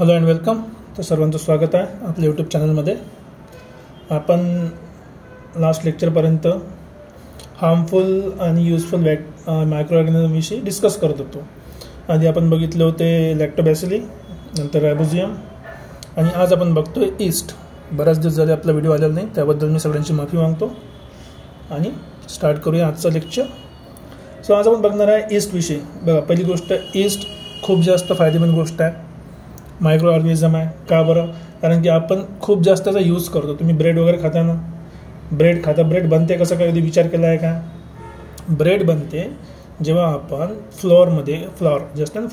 Hello and welcome. तर सर्वांचं स्वागत आहे आपल्या यूट्यूब चॅनलमध्ये. आपण लास्ट लेक्चरपर्यंत हार्मफुल आणि युजफुल मायक्रो ऑर्गॅनिझमविषयी डिस्कस करत होतो. आधी आपण बघितले होते लॅक्टोबॅसिली, नंतर रायबोझियम, आणि आज आपण बघतोय ईस्ट. बऱ्याच दिवस झाले आपला व्हिडिओ आलेला नाही, त्याबद्दल मी सगळ्यांची माफी मागतो. आणि स्टार्ट करूया आजचं लेक्चर. सो आज आपण बघणार आहे ईस्टविषयी. बघा, पहिली गोष्ट, ईस्ट खूप जास्त फायदेमंद गोष्ट आहे, मायक्रो ऑर्गॅनिझम आहे. का बरं? कारण की आपण खूप जास्त त्याचा यूज करतो. तुम्ही ब्रेड वगैरे खाता ना, ब्रेड बनते कसं, काय कधी विचार केला आहे का? ब्रेड बनते जेव्हा आपण फ्लॉवर जे असते ना,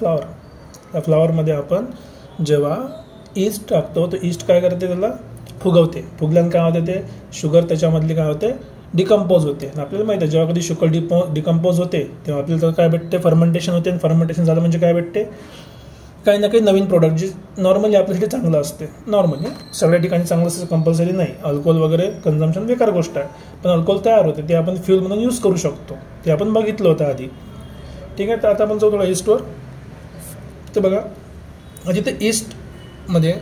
त्या फ्लॉवरमध्ये आपण जेव्हा ईस्ट टाकतो, तर ईस्ट काय करते, त्याला फुगवते. फुगल्यानं काय होते, ते शुगर त्याच्यामधली काय होते, डिकम्पोज होते. आपल्याला माहिती आहे, जेव्हा कधी शुगर डिकम्पोज होते तेव्हा आपल्याला काय भेटते, फर्मेंटेशन होते. आणि फर्मेंटेशन झालं म्हणजे काय भेटते, काही ना काही नवीन प्रोडक्ट जे नॉर्मली आपल्यासाठी चांगलं असते. नॉर्मली सगळ्या ठिकाणी चांगलं असतं कंपल्सरी नाही. अल्कोहोल वगैरे कन्झम्पशन बेकार गोष्ट आहे, पण अल्कोहोल तयार होते, ते आपण फ्यूल म्हणून यूज करू शकतो. ते आपण बघितलं होतं आधी. ठीक आहे, तर आता आपण जाऊ थोडा ईस्टवर. तर बघा, जिथे ईस्टमध्ये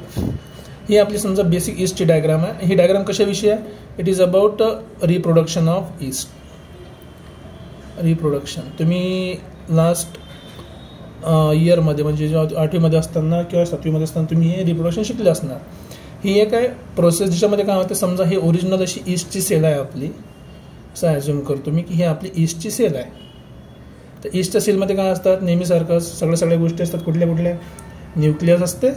ही आपली समजा बेसिक ईस्टची डायग्राम आहे. ही डायग्राम कशाविषयी आहे? It is about reproduction of east. Reproduction तुम्ही लास्ट इयरमध्ये म्हणजे जेव्हा 8वीमध्ये असताना किंवा 7वीमध्ये असताना तुम्ही हे रिप्रोडक्शन शिकले असणार. ही एक आहे प्रोसेस ज्याच्यामध्ये काय होते, समजा हे ओरिजिनल अशी ईस्टची सेल आहे आपली, असं ॲज्युम करतो मी की ही आपली ईस्टची सेल आहे. तर ईस्टच्या सेलमध्ये काय असतात, नेहमीसारखं सगळ्या गोष्टी असतात. कुठल्या न्यूक्लियस असते,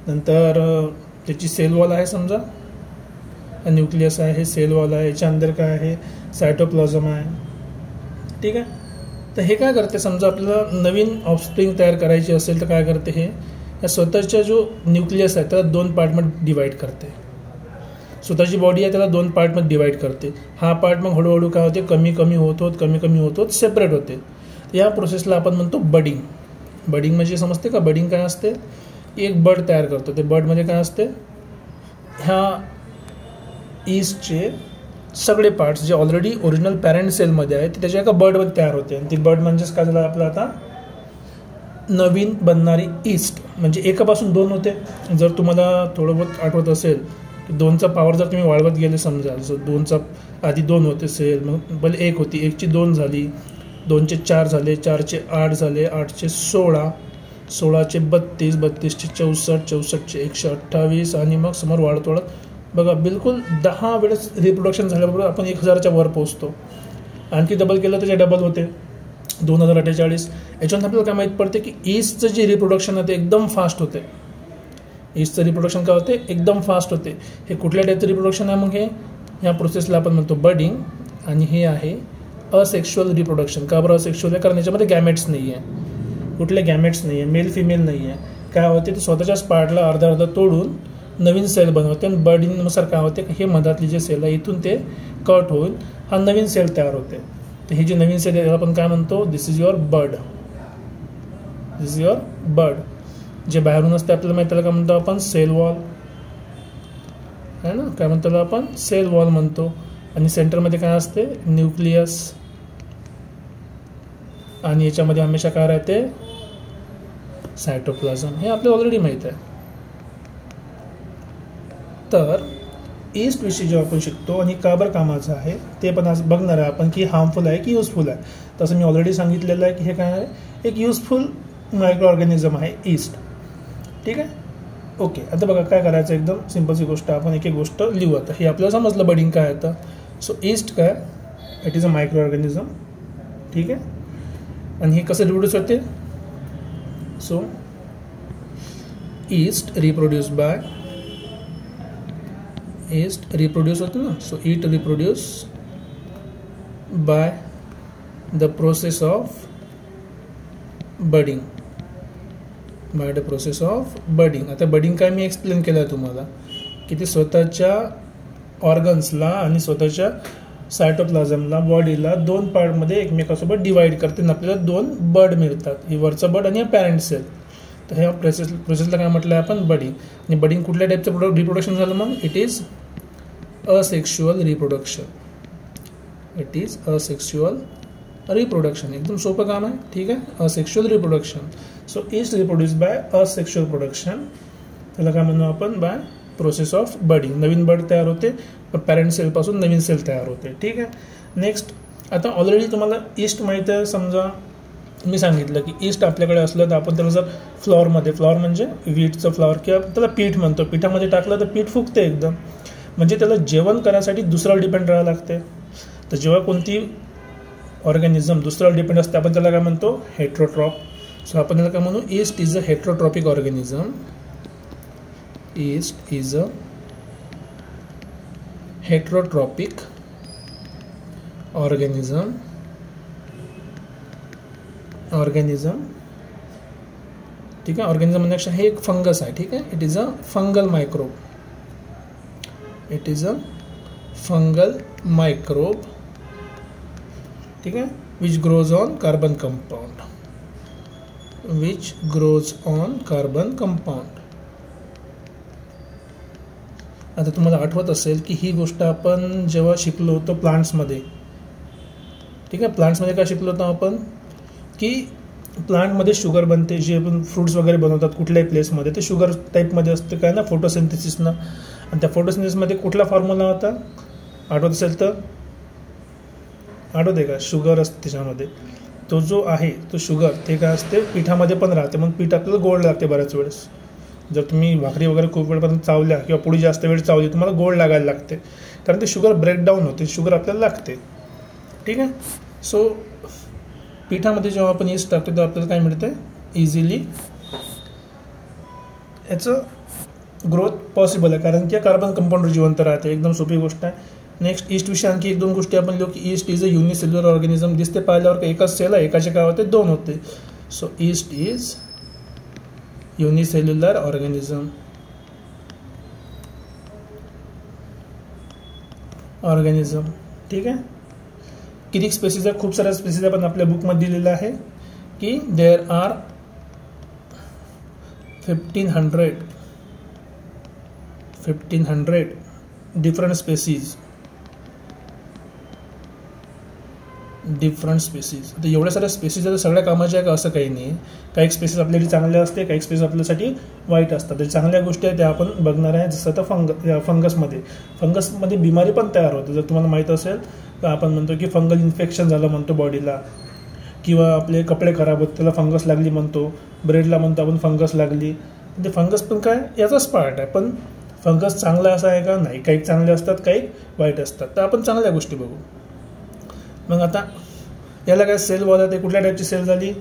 नंतर त्याची सेल वॉल आहे. समजा न्यूक्लियस आहे, हे सेल वॉल आहे, याच्या अंदर काय आहे, सायटोप्लाझम आहे. ठीक आहे, तर हे काय करते, समजा आपल्याला नवीन ऑफस्प्रिंग तयार करायची असेल तर काय करते, हे या स्वतःच्या जो न्यूक्लियस आहे त्याला 2 पार्टमध्ये डिवाईड करते. स्वतःची बॉडी आहे त्याला 2 पार्टमध्ये डिवाईड करते. हा पार्ट मग हळूहळू काय होते, कमी कमी होत सेपरेट होते. या प्रोसेसला आपण म्हणतो बडिंग. बडिंग म्हणजे समजते का? बडिंग काय असते, एक बड तयार करतो. ते बडमध्ये काय असते, ह्या ईस्टचे सगळे पार्ट्स जे ऑलरेडी ओरिजिनल पॅरेंट सेलमध्ये आहेत ते त्याच्या एका बर्डमध्ये तयार होते. आणि ती बर्ड म्हणजेच काय झालं आपलं आता नवीन बनणारी ईस्ट. म्हणजे एकापासून 2 होते. जर तुम्हाला थोडं बहुत आठवत असेल की 2चा पॉवर जर तुम्ही वाढवत गेले, समजा जसं 2चा आधी 2 होते सेल, मग भले 1 होती, 1ची 2 झाली, 2चे 4 झाले, 4चे 8 झाले, 8चे 16, 16चे 32, 32चे 64, 64चे 128, आणि मग समोर वाढत बघा बिलकुल 10 वेळेस रिप्रोडक्शन झाल्याबरोबर आपण 1000च्या वर पोहोचतो. आणखी डबल केलं तर डबल होते 2048. याच्यानंतर आपल्याला काय माहीत पडते की ईस्टचं जे रिप्रोडक्शन आहे ते एकदम फास्ट होते. ईस्टचं रिप्रोडक्शन काय होते, एकदम फास्ट होते. हे कुठल्या टाईपचं रिप्रोडक्शन आहे, मग हे ह्या प्रोसेसला आपण म्हणतो बडिंग. आणि हे आहे असेक्शुअल रिप्रोडक्शन. का बरं असेक्शुअल आहे? कारण याच्यामध्ये गॅमेट्स नाही आहे, कुठले गॅमेट्स नाही आहे, मेल फिमेल नाही आहे. काय होते, ते स्वतःच्याच पार्टला अर्धा तोडून नवीन सेल बनवते. आणि बर्डिंगनुसार काय होते, हे मधातली जे सेल आहे इथून ते कट होऊन हा नवीन सेल तयार होते. तर ही जी नवीन सेल आहे आपण काय म्हणतो, this is your bird. This is your bird. जे बाहेरून असते आपल्याला माहिती, त्याला काय म्हणतो आपण, सेल वॉल आहे ना, काय म्हणतो त्याला आपण, सेल वॉल म्हणतो. आणि सेंटरमध्ये काय असते, न्यूक्लियस. आणि याच्यामध्ये हमेशा काय राहते, सायटोप्लाझम. हे आपल्याला ऑलरेडी माहीत आहे. तर ईस्ट विषयी जेव्हा आपण शिकतो आणि का बरं कामाचं आहे ते पण आज बघणार आहे आपण, की हार्मफुल आहे की युजफुल आहे. तसं मी ऑलरेडी सांगितलेलं आहे की हे काय आहे, एक युजफुल मायक्रो ऑर्गॅनिझम आहे ईस्ट. ठीक आहे, ओके. आता बघा काय करायचं, एकदम सिंपलची गोष्ट, आपण एक गोष्ट लिहू. आता हे आपल्याला समजलं बडिंग काय आहे. सो ईस्ट काय, it is a micro organism. ठीक आहे, आणि हे कसं रिप्रोड्यूस होते, सो ईस्ट रिप्रोड्यूस बाय होते ना. So it reproduce by the process of budding. आता बडिंग काय मी एक्सप्लेन केलं आहे तुम्हाला, की ते स्वतःच्या ऑर्गन्सला आणि स्वतःच्या सायटोप्लाझमला, बॉडीला 2 पार्टमध्ये एकमेकासोबत डिवाइड करते आणि आपल्याला 2 बर्ड मिळतात, ही वरचा बर्ड आणि पॅरेंट सेल. तर ह्या प्रोसेसला काय म्हटलं आहे आपण, बडिंग. आणि बडिंग कुठल्या टाईपचं रिप्रोडक्शन झालं मग, it is asexual reproduction. Reproduction एकदम सोपं काम आहे. ठीक आहे, asexual reproduction. So east reproduce by asexual production. त्याला काय म्हणू आपण, बाय प्रोसेस ऑफ बडिंग. नवीन बड तयार होते, पॅरेंट सेलपासून नवीन सेल तयार होते. ठीक आहे. नेक्स्ट, आता ऑलरेडी तुम्हाला ईस्ट माहीत आहे. समजा मी सांगितलं की ईस्ट आपल्याकडे असलं तर आपण त्याला जर फ्लॉर म्हणजे व्हीटचं फ्लॉर किंवा त्याला पीठ म्हणतो, पिठामध्ये टाकलं तर पीठ फुगते एकदम, म्हणजे त्याला जेवण करण्यासाठी दुसऱ्यावर डिपेंड राहावं लागते. तर जेव्हा कोणती ऑर्गॅनिझम दुसऱ्यावर डिपेंड असते आपण त्याला काय म्हणतो, हेट्रोट्रॉप. सो आपण त्याला काय म्हणू, east is a heterotrophic organism. East is a heterotrophic organism. ठीक आहे. ऑर्गॅनिझम म्हणण्यापेक्षा हे एक फंगस आहे. ठीक आहे. It is a fungal microbe. ठीक आहे. Which grows on carbon compound. आता तुम्हाला आठवत असेल की ही गोष्ट आपण जेव्हा शिकलो होतो प्लांट्समध्ये. ठीक आहे. प्लांट्समध्ये काय शिकलो होतो आपण, की प्लांटमध्ये शुगर बनते, जे आपण फ्रूट्स वगैरे बनवतात कुठल्याही प्लेसमध्ये, ते शुगर टाईपमध्ये असते काय ना, फोटोसिंथेसिसनं. आणि त्या फोटोसिंथेसिसमध्ये कुठला फॉर्म्युला होता आठवत असेल तर, आठवते का, शुगर असते त्याच्यामध्ये. तो जो आहे तो शुगर ते काय असते पिठामध्ये पण राहते, मग पीठ आपल्याला गोड लागते बऱ्याच वेळेस. जर तुम्ही भाकरी वगैरे खूप वेळपर्यंत चावल्या किंवा पोळी जास्त वेळ चावली तुम्हाला गोड लागायला लागते, कारण ते शुगर ब्रेकडाऊन होते, शुगर आपल्याला लागते. ठीक आहे. सो पिठामध्ये जेव्हा आपण ईस्ट टाकतो तेव्हा आपल्याला काय मिळते, इझिली याचं ग्रोथ पॉसिबल आहे, कारण की कार्बन कंपाऊंड जिवंत राहते. एकदम सोपी गोष्ट आहे. नेक्स्ट, ईस्ट विषयी आणखी एक दोन गोष्टी आपण लिहू की yeast is a unicellular organism. दिसते पाहिल्यावर एकच सेल आहे, एकाचे काय होते, दोन होते. So east is unicellular organism. ठीक आहे. किती स्पेसिस आहे, खूप साऱ्या स्पेसिस आपण आपल्या बुकमध्ये दिलेलं आहे की देअर आर 1500 डिफरंट स्पेसिस. तर एवढ्या साऱ्या स्पेसिस आहे, सगळ्या कामाच्या आहे का असं काही नाही. काही स्पेसिस आपल्यासाठी चांगल्या असते, काही स्पेसिस आपल्यासाठी वाईट असतात. तर चांगल्या गोष्टी आहेत त्या आपण बघणार आहे. जसं आता फंगसमध्ये बिमारी पण तयार होते. जर तुम्हाला माहीत असेल तर आपण म्हणतो की फंगल इन्फेक्शन झालं म्हणतो बॉडीला, किंवा आपले कपडे खराब होते त्याला फंगस लागली म्हणतो, ब्रेडला म्हणतो आपण फंगस लागली. ते फंगस पण काय याचाच पार्ट आहे. पण फंगस चांगला असा आहे का, नाही. काही चांगले असतात, काही वाईट असतात. तर आपण चांगल्या गोष्टी बघू. मग आता याला काय सेल वॉल आहे, ते कुठल्या टाईपची सेल झाली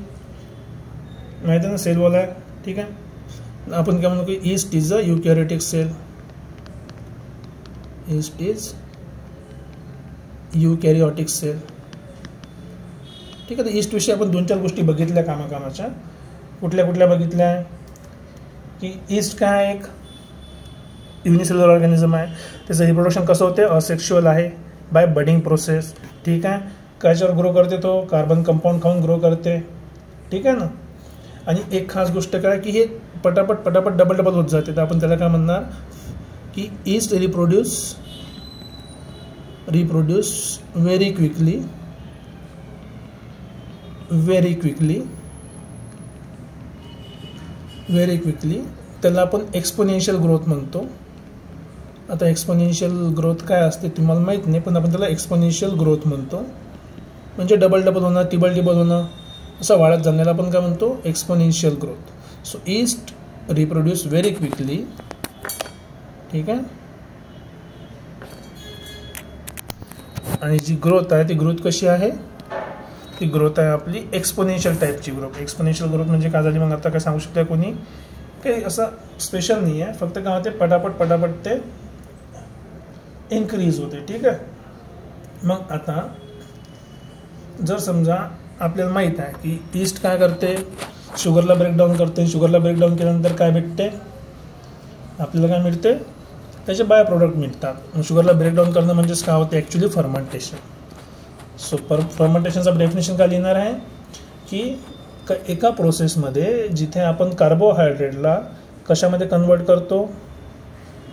माहिती आहे ना, सेल वॉल आहे. ठीक आहे. आपण काय म्हणतो की yeast is a eukaryotic cell. Yeast is eukaryotic cell. ठीक आहे. तर ईस्ट विषयी आपण 2-4 गोष्टी बघितल्या कामाच्या. कुठल्या बघितल्या की ईस्ट काय एक युनिसेल्युलर ऑर्गॅनिझम आहे. त्याचं रिप्रोडक्शन कसं होते, असेक्शुअल आहे, बाय बडिंग प्रोसेस. ठीक आहे. कायच्यावर ग्रो करते, तो कार्बन कंपाऊंड खाऊन ग्रो करते. ठीक आहे ना. आणि एक खास गोष्ट काय की हे पटापट डबल होत जाते. तर आपण त्याला काय म्हणणार की ईस्ट रिप्रोड्यूस व्हेरी क्विकली. त्याला आपण एक्सपोनेन्शियल ग्रोथ म्हणतो. आता एक्सपोनेन्शियल ग्रोथ काय असते तुम्हाला माहीत नाही, पण आपण त्याला एक्सपोनेन्शियल ग्रोथ म्हणतो. म्हणजे डबल होणं, टिबल होणं, असं वाढत जाण्याला आपण काय म्हणतो, exponential growth. So east reproduce very quickly. ठीक आहे. आणि जी ग्रोथ आहे ती ग्रोथ कशी आहे, ती ग्रोथ आहे आपली एक्सपोनेन्शियल टाईपची ग्रोथ. एक्सपोनेन्शियल ग्रोथ म्हणजे काय झाली, मग आता काय सांगू शकता कोणी, काही असं स्पेशल नाही आहे, फक्त काय होते पटापट ते इन्क्रीज होते. ठीक आहे. मग आता जर समजा आपल्याला माहीत आहे की ईस्ट काय करते, शुगरला ब्रेकडाऊन करते. शुगरला ब्रेकडाऊन केल्यानंतर काय भेटते आपल्याला, काय मिळते, त्याचे बाय प्रोडक्ट मिळतात. शुगरला ब्रेकडाऊन करणं म्हणजेच काय होते ॲक्च्युली फर्मेंटेशन. सो फर्मेंटेशनचं डेफिनेशन काय लिहिणार आहे की एका प्रोसेसमध्ये जिथे आपण कार्बोहायड्रेटला कशामध्ये कन्वर्ट करतो,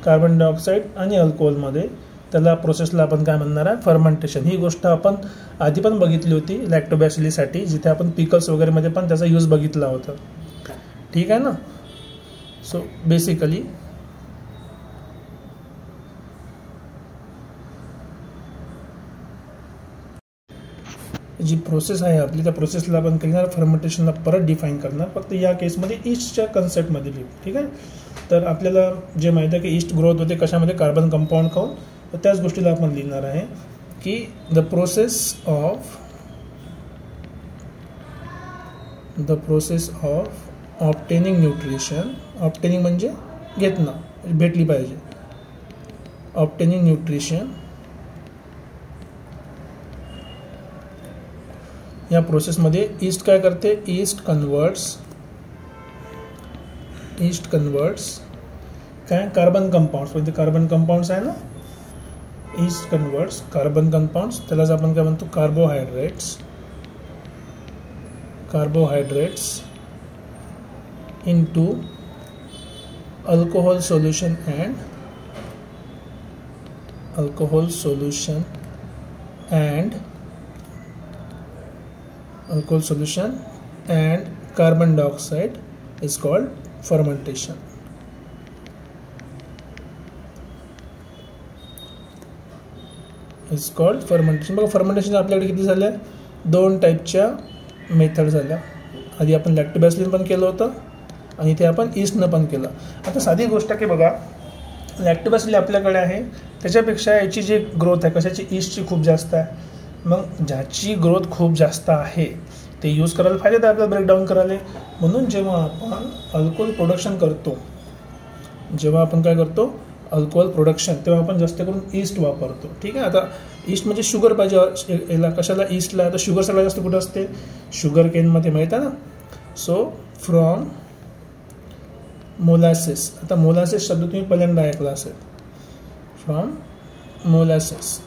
कार्बन डायऑक्साईड आणि अल्कोहोलमध्ये, त्याला प्रोसेसला आपण काय म्हणणार आहे, फर्मेंटेशन. ही गोष्ट आपण आधी पण बघितली होती लॅक्टोबॅसिलीसाठी, जिथे आपण पिकल्स वगैरेमध्ये पण त्याचा यूज बघितला होता. ठीक आहे ना. सो बेसिकली जी प्रोसेस आहे आपली, त्या प्रोसेसला आपण करणार फर्मेंटेशनला परत डिफाईन करणार, फक्त या केसमध्ये ईस्टच्या कन्सेप्टमध्ये लिहू. ठीक आहे. तर आपल्याला जे माहिती आहे की ईस्ट ग्रोथ होते कशामध्ये, कार्बन कंपाऊंड खाऊन. तर त्याच गोष्टीला आपण लिहिणार आहे की the process of obtaining nutrition. Obtaining म्हणजे घेतणं, भेटली पाहिजे. ऑब्टेनिंग न्यूट्रिशन या प्रोसेसमध्ये ईस्ट काय करते, ईस्ट कन्वर्ट्स काय कार्बन कंपाऊंड्स, म्हणजे कार्बन कंपाऊंड्स आहे ना, ईस्ट कन्वर्ट्स कार्बन कंपाऊंड्स, त्यालाच आपण काय म्हणतो carbohydrates into alcohol solution and carbon dioxide is called fermentation. बघा, फर्मेंटेशन आपल्याकडे किती झाल्या, 2 टाईपच्या मेथड झाल्या. आधी आपण लॅक्टोबॅसिलिन पण केलं होतं आणि ते आपण ईस्टनं पण केलं. आता साधी गोष्ट की बघा, लॅक्टोबॅसिलिन आपल्याकडे आहे, त्याच्यापेक्षा याची जी ग्रोथ आहे कशाची, ईस्टची खूप जास्त आहे. मग ज्याची ग्रोथ खूप जास्त आहे ते यूज करायला फायदा आहे आपल्याला ब्रेकडाऊन करायला. म्हणून जेव्हा आपण अल्कोहोल प्रोडक्शन करतो, अल्कोहोल प्रोडक्शन, तेव्हा आपण जास्त करून ईस्ट वापरतो. ठीक आहे. आता ईस्ट म्हणजे शुगर पाहिजे याला, कशाला, ईस्टला. आता शुगर सगळ्यात जास्त कुठं असते, शुगर केनमध्ये, माहीत आहे ना. So from molasses. आता मोलॅसिस शब्द तुम्ही पहिल्यांदा ऐकला असेल. From molasses.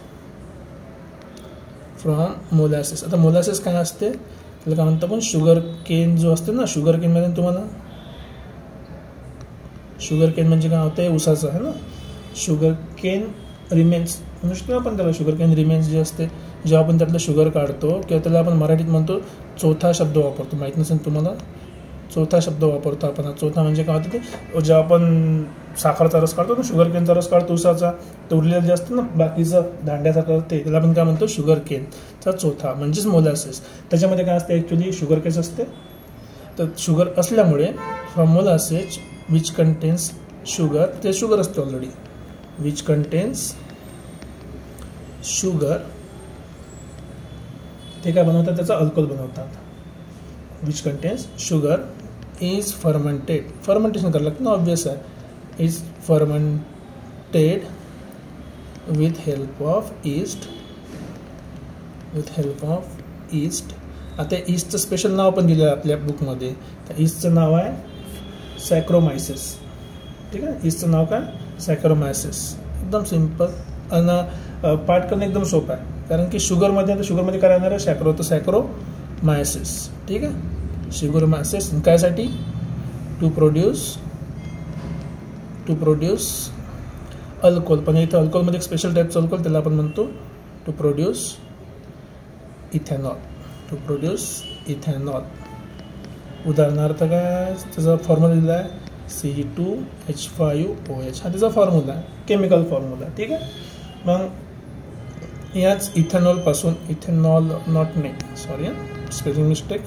आता मोलॅसिस काय असते, त्याला काय म्हणतो आपण, शुगर केन जो असते ना, शुगर केनमध्ये तुम्हाला, शुगर केन म्हणजे काय होतं, ऊसाचं आहे ना. शुगर केन रिमेन्स म्हणू शकतो आपण त्याला. शुगर केन रिमेन्स जे असते, जेव्हा आपण त्यातलं शुगर काढतो, किंवा त्याला आपण मराठीत म्हणतो, चौथा शब्द वापरतो, माहीत नसेल तुम्हाला, चौथा शब्द वापरतो आपण. चौथा म्हणजे काय होतं, ते जेव्हा आपण साखरचा रस काढतो ना, शुगर केनचा रस काढतो ऊसाचा, तर उरलेलं जे असतं ना बाकीचं दांड्यासारखं, ते त्याला आपण काय म्हणतो, शुगर केनचा चौथा म्हणजेच मोलॅसिस. त्याच्यामध्ये काय असते, ॲक्च्युली शुगर केन असते. तर शुगर असल्यामुळे from molasses which contains sugar, ते शुगर असते ऑलरेडी, विच कंटेन्स शुगर, ते काय बनवतात, त्याचा अल्कोहोल बनवतात. Which contains sugar is fermentation करायला लागतं ना, ऑब्वियस आहे. Is fermented with help of east. आता ईस्टचं स्पेशल नाव पण दिलं आहे आपल्या बुकमध्ये. तर ईस्टचं नाव आहे सॅक्रोमायसिस. ठीक आहे. ईस्टचं नाव काय, सॅक्रोमायसिस. एकदम सिम्पल आणि पाठ करणं एकदम सोपं आहे, कारण की शुगरमध्ये काय राहणार आहे, सॅक्रोमायसिस. ठीक आहे. शुगरमायसिस कायसाठी, टू प्रोड्यूस अल्कोहोल. पण इथं अल्कोहोलमध्ये एक स्पेशल टाईपचं अल्कोहोल, त्याला आपण म्हणतो टू प्रोड्यूस इथेनॉल. उदाहरणार्थ काय, त्याचा फॉर्म्युला दिला आहे Ce2H5OH. हा त्याचा फॉर्म्युला आहे, केमिकल फॉर्म्युला. ठीक आहे. मग याच इथेनॉल, स्पेलिंग मिस्टेक,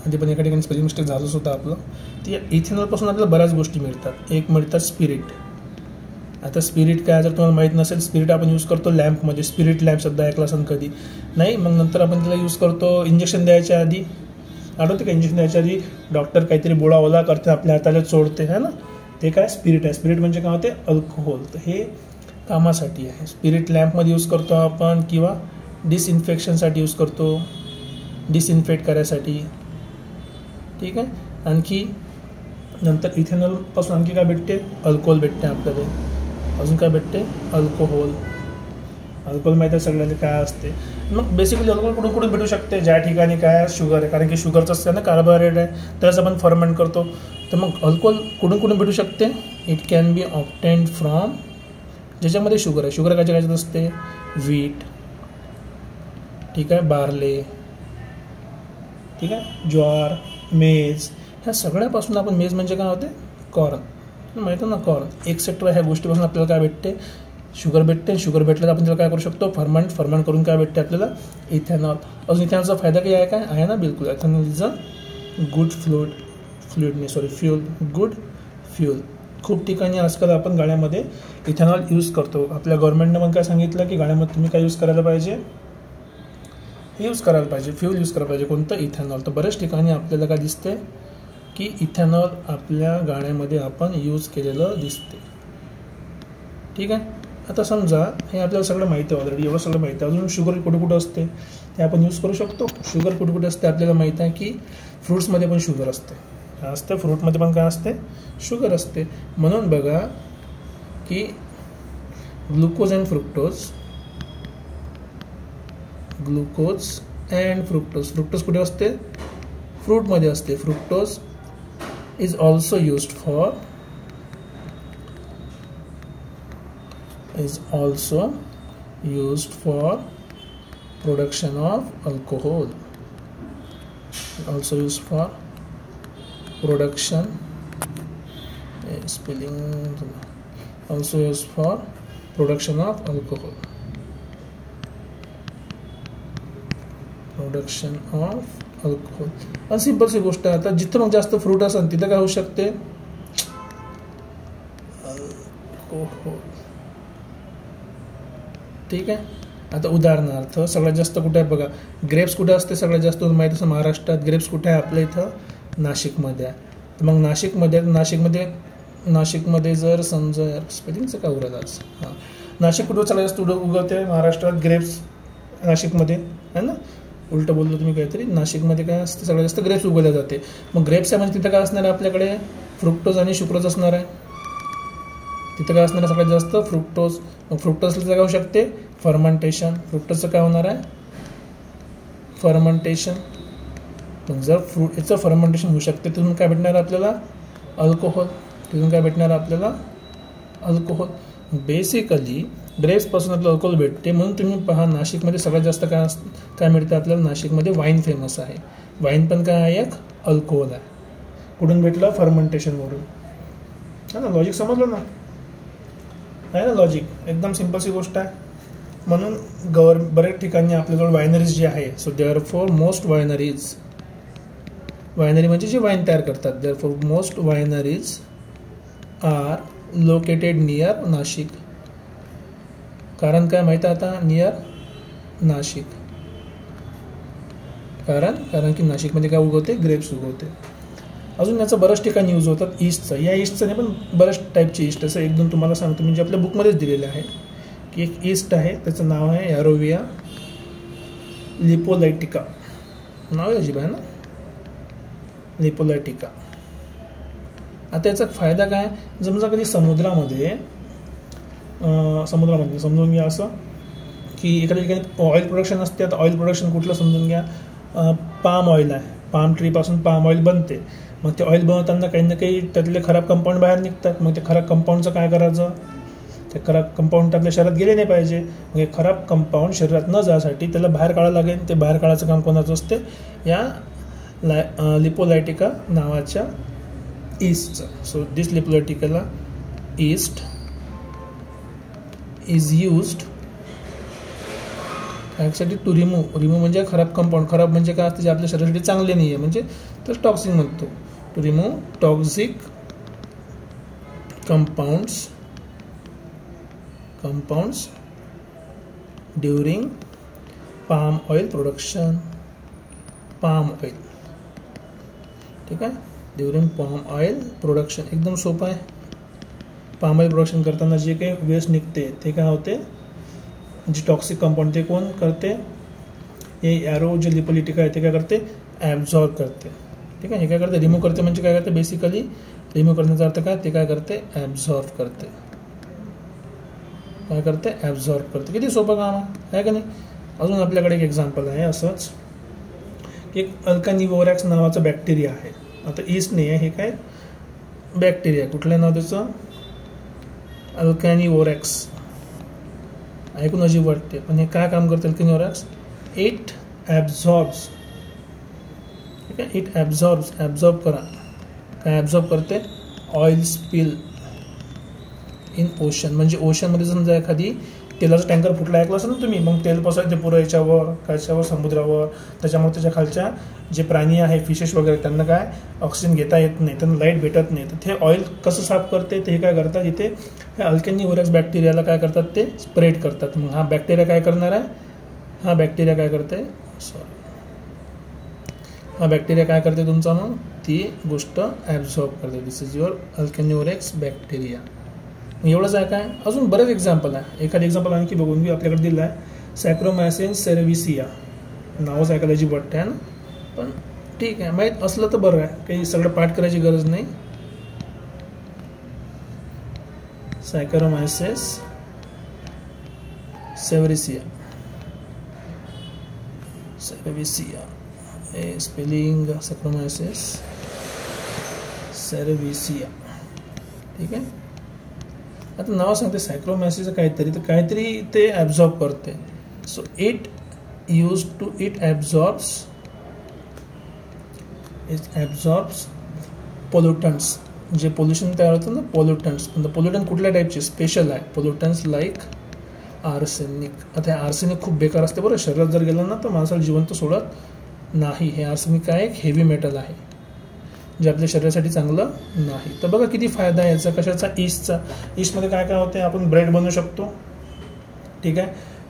आधी पण एका ठिकाणी स्पेलिंग मिस्टेक झालंच होतं आपलं. ती इथेनॉलपासून आपल्याला बऱ्याच गोष्टी मिळतात. एक मिळतात स्पिरिट. आता स्पिरिट काय, जर तुम्हाला माहीत नसेल, स्पिरिट आपण यूज करतो लॅम्पमध्ये. स्पिरिट लॅम्प शब्द ऐकला असेल कधी, नाही. मग नंतर आपण त्याला यूज करतो इंजेक्शन द्यायच्या आधी. आठवते का, इंजेक्शन द्यायच्या आधी डॉक्टर काहीतरी बोळा ओला करते, आपल्या हाताला चोळते, है ना. ते काय, स्पिरिट आहे. स्पिरिट म्हणजे काय होते, अल्कोहोल. तर हे कामासाठी आहे. स्पिरिट लॅम्पमध्ये यूज करतो आपण, किंवा डिसइन्फेक्शनसाठी यूज करतो, डिसइन्फेक्ट करायसाठी. ठीक आहे. आणखी नंतर इथेनॉलपासून आणखी काय भेटते, अल्कोहोल भेटते आपल्याला. अजून काय भेटते, अल्कोहोल माहिती आहे सगळ्यांना काय असते. मग बेसिकली अल्कोहोल कुठून भेटू शकते, ज्या ठिकाणी काय शुगर आहे, कारण की शुगरचं असतं ना, कार्बोहायड्रेट आहे, त्यालाच आपण फर्मेंट करतो. तर मग अल्कोहोल कुठून भेटू शकते, it can be obtained from, ज्याच्यामध्ये शुगर आहे. शुगर कायच्यात असते, व्हीट. ठीक आहे. बार्ले. ठीक आहे. ज्वार, मेज, ह्या सगळ्यापासून आपण मेज म्हणजे काय होते, कॉर्न माहिती ना, कॉर्न एक्सेट्रा ह्या गोष्टीपासून आपल्याला काय भेटते, शुगर भेटते. शुगर भेटलं तर आपण त्याला काय करू शकतो, फर्मंट करून काय भेटते आपल्याला, इथेनॉल. अजून इथेनॉलचा फायदा काय आहे ना, बिलकुल. Ethanol is a good fuel, good fuel. खूप ठिकाणी आजकाल आपण गाड्यामध्ये इथेनॉल यूज करतो. आपल्या गव्हर्नमेंटनं पण काय सांगितलं की गाड्यामध्ये तुम्ही काय यूज करायला पाहिजे, फ्यूल यूज करायला पाहिजे. कोणतं, इथेनॉल. तर बऱ्याच ठिकाणी आपल्याला काय दिसते की इथेनॉल आपल्या गाड्यामध्ये आपण यूज केलेलं दिसते. ठीक आहे. आता समजा हे आपल्याला सगळं माहिती आहे ऑलरेडी, एवढं सगळं माहिती आहे. अजून शुगर कुठे कुठं असते ते आपण यूज करू शकतो. शुगर कुठे कुठे असते आपल्याला माहिती आहे की फ्रूट्समध्ये पण शुगर असते. काय असते, फ्रूटमध्ये पण काय असते, शुगर असते. म्हणून बघा की ग्लुकोज अँड फ्रुक्टोज कुठे असते, फ्रूटमध्ये असते. Fructose is also used for production of alcohol, also used for production of alcohol. आणि सिंपलची गोष्ट आहे. आता जिथं मग जास्त फ्रूट असेल तिथं काय होऊ शकते, अल्कोहोल. ठीक आहे. आता उदाहरणार्थ सगळ्यात जास्त कुठे आहे बघा, ग्रेप्स कुठे असते सगळ्यात जास्त माहिती असं महाराष्ट्रात. ग्रेप्स कुठे आहे, आपल्या इथं नाशिकमध्ये आहे. तर मग नाशिकमध्ये जर समजा, स्पेलिंगचं काय उरलं आज, हां, नाशिक कुठं सगळ्यात जास्त उगवते महाराष्ट्रात, ग्रेप्स नाशिकमध्ये आहे ना. उलटं बोललो तुम्ही काहीतरी, नाशिकमध्ये काय असते, सगळ्यात जास्त ग्रेप्स उगवले जाते. मग ग्रेप्स आहे म्हणजे तिथं काय असणार आहे, आपल्याकडे फ्रुक्टोज आणि शुक्रोज असणार आहे. तिथं काय असणार आहे सगळ्यात जास्त, फ्रुक्टोज. मग फ्रुक्टोजला काय होऊ शकते, फर्मेंटेशन. फ्रुक्टोजचं काय होणार आहे, फर्मेंटेशन. पण जर याचं फर्मेंटेशन होऊ शकते, तिथून काय भेटणार आपल्याला, अल्कोहोल. बेसिकली ग्रेप्सपासून आपल्याला अल्कोहोल भेटते. म्हणून तुम्ही पहा नाशिकमध्ये सगळ्यात जास्त काय मिळते आपल्याला, नाशिकमध्ये वाईन फेमस आहे. वाईन पण काय आहे, एक अल्कोहोल आहे. कुठून भेटलं, फर्मेंटेशनवरून. है ना, लॉजिक समजलं ना, आहे ना लॉजिक, एकदम सिम्पलची गोष्ट आहे. म्हणून बऱ्याच ठिकाणी आपल्याजवळ वायनरीज जे आहे, so therefore most winery म्हणजे जे वाईन तयार करतात, therefore most wineries are located near Nashik. कारण काय माहिती आहे आता, नियर नाशिक. कारण की नाशिकमध्ये काय उगवते, ग्रेप्स उगवते. अजून याचं बऱ्याच ठिकाणी यूज होतात ईस्टचं. या ईस्टचं नाही पण बऱ्याच टाईपचे ईस्ट, असं एक दोन तुम्हाला सांगतो, म्हणजे आपल्या बुकमध्येच दिलेले आहे की एक ईस्ट आहे, त्याचं नाव आहे एरोविया लिपोलायटिका. नाव अजीब आहे ना, लिपोलायटिका. आता याचा फायदा काय, समजा कधी समुद्रामध्ये समजून घ्या असं की एखाद्या ठिकाणी ऑइल प्रोडक्शन असते. आता ऑइल प्रोडक्शन कुठलं समजून घ्या, पाम ऑइल आहे. पाम ट्रीपासून पाम ऑइल बनते. मग ते ऑइल बनवताना काही ना काही त्यातले खराब कंपाऊंड बाहेर निघतात. मग ते खराब कंपाऊंडचं काय करायचं, ते खराब कंपाऊंड आपल्या शरीरात गेले नाही पाहिजे. मग हे खराब कंपाऊंड शरीरात न जाण्यासाठी त्याला बाहेर काढावं लागेल. ते बाहेर काढायचं काम कोणाचं असते, या लिपोलायटिका नावाच्या ईस्टचं. सो दिस लिपोलायटिकाला yeast is used actually to remove म्हणजे खराब कंपाऊंड. खराब म्हणजे काय असते, जे आपल्या शरीरासाठी चांगले नाही आहे, म्हणजे तर टॉक्सिक म्हणतो. To remove toxic compounds during palm oil production. ठीक आहे, ड्युरिंग पाम ऑइल प्रोडक्शन. एकदम सोपं आहे. पाम ऑइल प्रोडक्शन करताना जे काही वेस्ट निघते ते काय होते, जी टॉक्सिक कंपाऊंड ते कोण करते, हे एरो जे लिपोलायटिका आहे ते काय करते, ॲब्झॉर्ब करते. ठीक आहे, हे काय करते, रिमूव्ह करते. म्हणजे काय करते, बेसिकली रिमूव्ह करण्याचा अर्थ काय, ते काय करते, ॲब्झॉर्ब करते. किती सोपं काम आहे का नाही. अजून आपल्याकडे एक एक्झाम्पल आहे असंच, एक अल्कानिवोरॅक्स नावाचा बॅक्टेरिया आहे. आता ईस्ट नाही आहे, हे काय बॅक्टेरिया, कुठलं नाव त्याचं, अल्कानिवोरॅक्स. ऐकून अजीब वाटते, पण हे काय काम करते अल्कानिवोरॅक्स, इट ॲब्झॉर्ब्स. ठीक आहे, इट ॲब्झॉर्ब करा. काय ॲब्झॉर्ब करते? Oil spill in ocean. म्हणजे ओशनमध्ये समजा एखादी तेलाचा टँकर फुटला, ऐकलं असेल ना तुम्ही, मग तेल पसरते पुरं याच्यावर, काच्यावर, समुद्रावर. त्याच्यामुळे त्याच्या खालच्या जे प्राणी आहे, फिशेस वगैरे, त्यांना काय ऑक्सिजन घेता येत नाही, त्यांना लाईट भेटत नाही. तर ते ऑइल कसं साफ करते? ते काय करतात, इथे हे अल्कनी ओरेक्स बॅक्टेरियाला काय करतात, ते स्प्रेड करतात. मग हा बॅक्टेरिया काय करणार आहे? हा बॅक्टेरिया काय करते तुमचा, मग ती गोष्ट ॲब्झॉर्ब करते. दिस इज युअर अल्कनी ओरेक्स बॅक्टेरिया. एवढंच आहे काय? अजून बरेच एक्झाम्पल आहे. एखादं एक्झाम्पल आणखी बघून घेऊ. आपल्याकडे दिलं आहे सॅक्रोमायसिस सेरेविसिया. नावच ऐकायला जी वाटते ना, पण ठीक आहे, माहीत असलं तर बरं आहे, काही सगळं पाठ करायची गरज नाही. सॅक्रोमायसिस सेरेविसिया हे स्पेलिंग सॅक्रोमायसिस सेरेविसिया. ठीक आहे. आता नाव सांगते सॅक्रोमायसिस काहीतरी, तर काहीतरी ते ॲब्झॉर्ब करते. So it absorbs pollutants. जे पोल्युशन तयार होतं ना, पोल्युटंट्स. पण पोल्युटंट कुठल्या टाईपचे? स्पेशल आहे. पोल्युटंट्स लाईक आर्सेनिक. आता हे आर्सेनिक खूप बेकार असते बरं. शरीरात जर गेलं ना तर माणसाला जिवंत सोडत नाही. हे आर्सेनिक काय एक हेवी मेटल आहे, जे आपल्या शरीरासाठी चांगलं नाही. तर बघा किती फायदा आहे याचा. कशाचा? ईस्टचा. ईस्टमध्ये काय काय होते? आपण ब्रेड बनवू शकतो. ठीक आहे.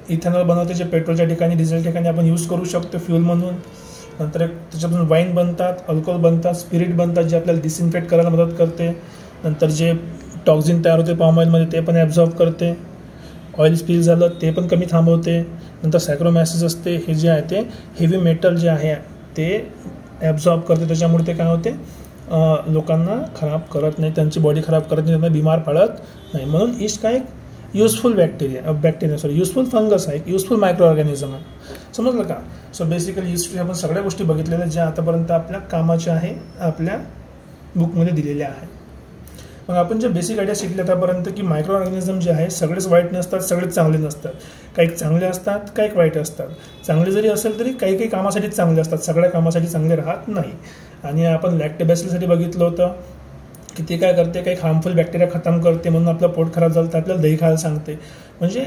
इथेनॉल बनवते, जे पेट्रोलच्या ठिकाणी, डिझेलच्या ठिकाणी आपण यूज करू शकतो फ्यूल म्हणून. नंतर त्याच्यापासून वाईन बनतात, अल्कोहोल बनतात, स्पिरिट बनतात, जे आपल्याला डिसइन्फेक्ट करायला मदत करते. नंतर जे टॉक्झिन तयार होते पाम ऑइलमध्ये, ते पण ॲब्झॉर्ब करते. ऑइल स्पिल झालं ते पण कमी थांबवते. नंतर सॅक्रोमॅसिस असते, हे जे आहे ते हेवी मेटल जे आहे ते ॲब्झॉर्ब करते. त्याच्यामुळे ते काय होते? लोकांना खराब करत नाही, त्यांची बॉडी खराब करत नाही, त्यांना बिमार पाडत नाही. म्हणून ईस्ट काय एक युजफुल युजफुल फंगस आहे, एक युजफुल मायक्रो ऑर्गॅनिझम आहे. समजलं का? सो बेसिकली ईस्ट आपण सगळ्या गोष्टी बघितलेल्या ज्या आतापर्यंत आपल्या कामाच्या आहे, आपल्या बुकमध्ये दिलेल्या आहे. मग आपण जे बेसिक आयडिया शिकले आतापर्यंत, की मायक्रो ऑर्गॅनिझम जे आहे सगळेच वाईट नसतात, सगळेच चांगले नसतात. काही चांगले असतात, काही वाईट असतात. चांगले जरी असेल तरी काही काही कामासाठीच चांगले असतात, सगळ्या कामासाठी चांगले राहत नाही. आणि आपण लॅक्टोबॅसिलसाठी बघितलं होतं की ते काय करते? काही हार्मफुल बॅक्टेरिया खतम करते, म्हणून आपलं पोट खराब झालं तर आपल्याला दही खायला सांगते. म्हणजे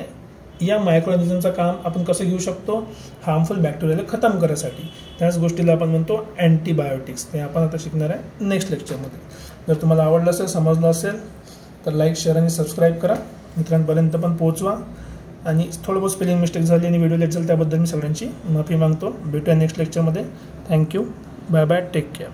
या मायक्रो ऑर्गॅनिझमचं काम आपण कसं घेऊ शकतो? हार्मफुल बॅक्टेरियाला खतम करण्यासाठी. त्याच गोष्टीला आपण म्हणतो अँटीबायोटिक्स. ते आपण आता शिकणार आहे नेक्स्ट लेक्चरमध्ये. जर तुम्हाला आवडलं असेल, समजलं असेल तर लाईक, शेअर आणि सबस्क्राईब करा. मित्रांपर्यंत पण पोहोचवा. आणि थोडं बहुत स्पेलिंग मिस्टेक झाली आणि व्हिडिओ लेट झाली त्याबद्दल मी सगळ्यांची माफी मागतो. भेटूया नेक्स्ट लेक्चरमध्ये. Thank you. Bye bye. Take care.